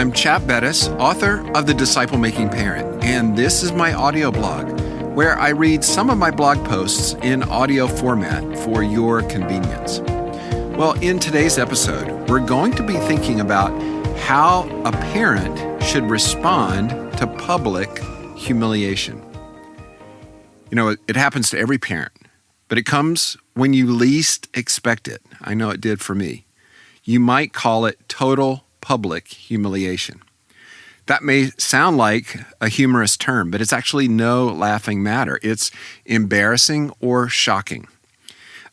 I'm Chap Bettis, author of The Disciple Making Parent, and this is my audio blog, where I read some of my blog posts in audio format for your convenience. Well, in today's episode, we're going to be thinking about how a parent should respond to public humiliation. You know, it happens to every parent, but it comes when you least expect it. I know it did for me. You might call it total public humiliation. That may sound like a humorous term, but it's actually no laughing matter. It's embarrassing or shocking.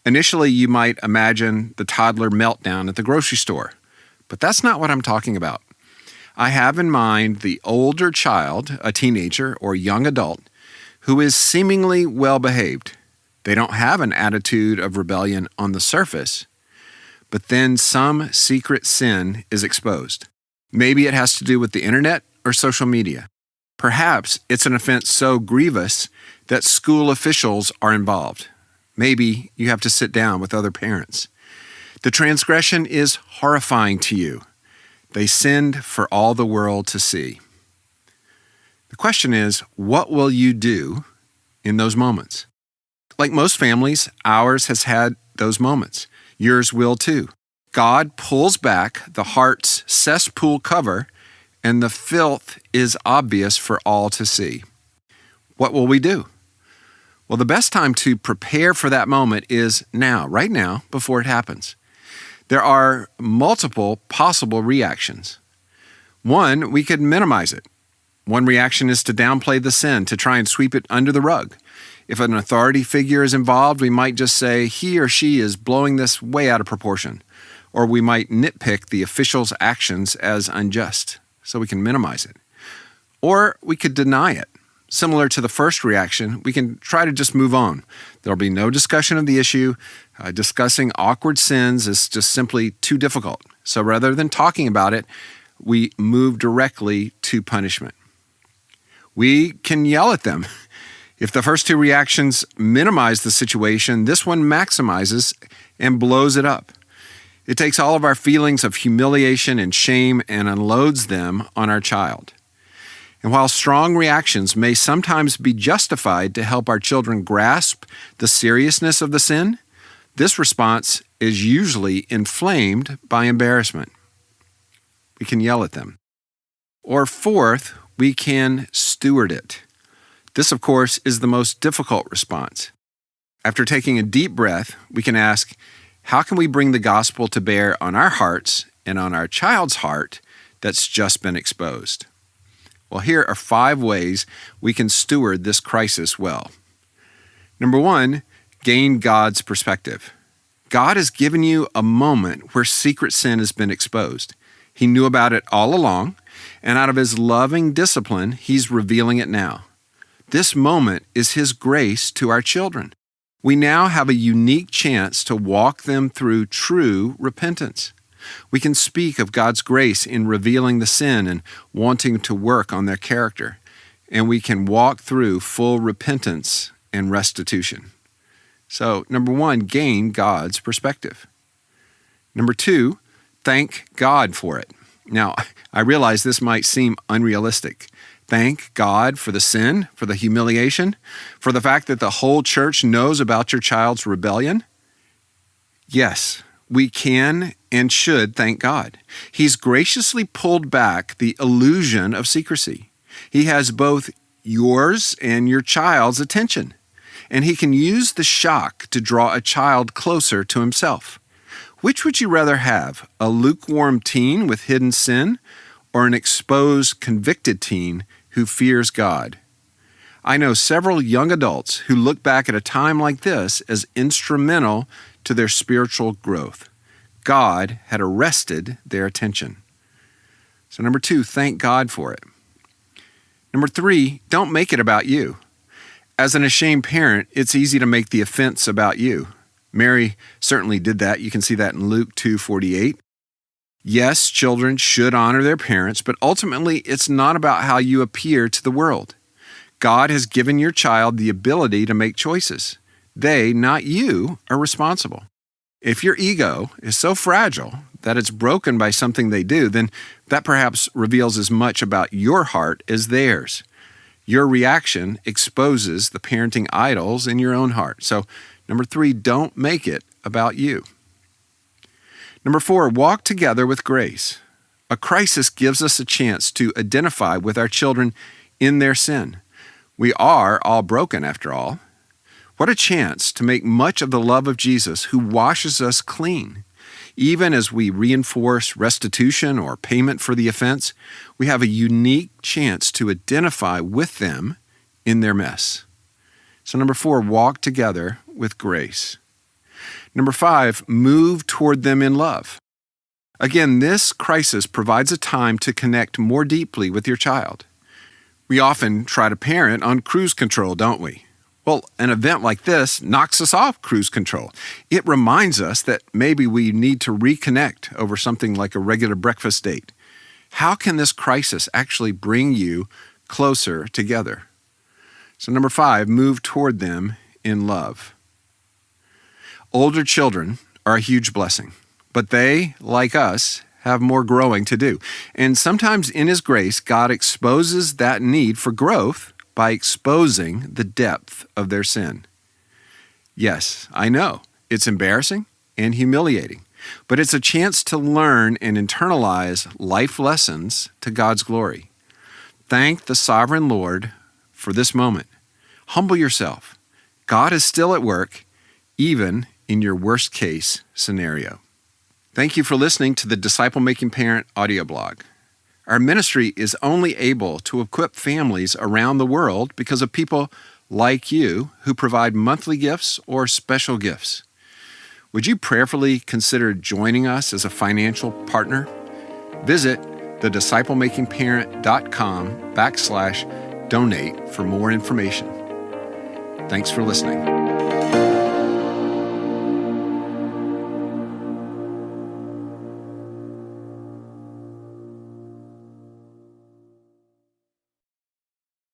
Initially, you might imagine the toddler meltdown at the grocery store, but that's not what I'm talking about. I have in mind the older child, a teenager or young adult, who is seemingly well-behaved. They don't have an attitude of rebellion on the surface, but then some secret sin is exposed. Maybe it has to do with the internet or social media. Perhaps it's an offense so grievous that school officials are involved. Maybe you have to sit down with other parents. The transgression is horrifying to you. They sinned for all the world to see. The question is, what will you do in those moments? Like most families, ours has had those moments. Yours will too. God pulls back the heart's cesspool cover, and the filth is obvious for all to see. What will we do? Well, the best time to prepare for that moment is now, right now, before it happens. There are multiple possible reactions. One, we could minimize it. One reaction is to downplay the sin, to try and sweep it under the rug. If an authority figure is involved, we might just say he or she is blowing this way out of proportion. Or we might nitpick the official's actions as unjust, so we can minimize it. Or we could deny it. Similar to the first reaction, we can try to just move on. There'll be no discussion of the issue. Discussing awkward sins is just simply too difficult. So rather than talking about it, we move directly to punishment. We can yell at them. If the first two reactions minimize the situation, this one maximizes and blows it up. It takes all of our feelings of humiliation and shame and unloads them on our child. And while strong reactions may sometimes be justified to help our children grasp the seriousness of the sin, this response is usually inflamed by embarrassment. We can yell at them. Or fourth, we can steward it. This, of course, is the most difficult response. After taking a deep breath, we can ask, how can we bring the gospel to bear on our hearts and on our child's heart that's just been exposed? Well, here are 5 ways we can steward this crisis well. Number 1, gain God's perspective. God has given you a moment where secret sin has been exposed. He knew about it all along, and out of His loving discipline, He's revealing it now. This moment is His grace to our children. We now have a unique chance to walk them through true repentance. We can speak of God's grace in revealing the sin and wanting to work on their character, and we can walk through full repentance and restitution. So, number 1, gain God's perspective. Number 2, thank God for it. Now, I realize this might seem unrealistic. Thank God for the sin, for the humiliation, for the fact that the whole church knows about your child's rebellion? Yes, we can and should thank God. He's graciously pulled back the illusion of secrecy. He has both yours and your child's attention, and He can use the shock to draw a child closer to Himself. Which would you rather have, a lukewarm teen with hidden sin, or an exposed, convicted teen who fears God? I know several young adults who look back at a time like this as instrumental to their spiritual growth. God had arrested their attention. So number 2, thank God for it. Number 3, don't make it about you. As an ashamed parent, it's easy to make the offense about you. Mary certainly did that. You can see that in Luke 2:48. Yes, children should honor their parents, but ultimately it's not about how you appear to the world. God has given your child the ability to make choices. They, not you, are responsible. If your ego is so fragile that it's broken by something they do, then that perhaps reveals as much about your heart as theirs. Your reaction exposes the parenting idols in your own heart. So, number 3, don't make it about you. Number 4, walk together with grace. A crisis gives us a chance to identify with our children in their sin. We are all broken, after all. What a chance to make much of the love of Jesus who washes us clean. Even as we reinforce restitution or payment for the offense, we have a unique chance to identify with them in their mess. So number 4, walk together with grace. Number 5, move toward them in love. Again, this crisis provides a time to connect more deeply with your child. We often try to parent on cruise control, don't we? Well, an event like this knocks us off cruise control. It reminds us that maybe we need to reconnect over something like a regular breakfast date. How can this crisis actually bring you closer together? So number 5, move toward them in love. Older children are a huge blessing, but they, like us, have more growing to do. And sometimes in His grace, God exposes that need for growth by exposing the depth of their sin. Yes, I know, it's embarrassing and humiliating, but it's a chance to learn and internalize life lessons to God's glory. Thank the sovereign Lord for this moment. Humble yourself. God is still at work, even in your worst case scenario. Thank you for listening to the Disciple Making Parent audio blog. Our ministry is only able to equip families around the world because of people like you who provide monthly gifts or special gifts. Would you prayerfully consider joining us as a financial partner? Visit thedisciplemakingparent.com/donate for more information. Thanks for listening.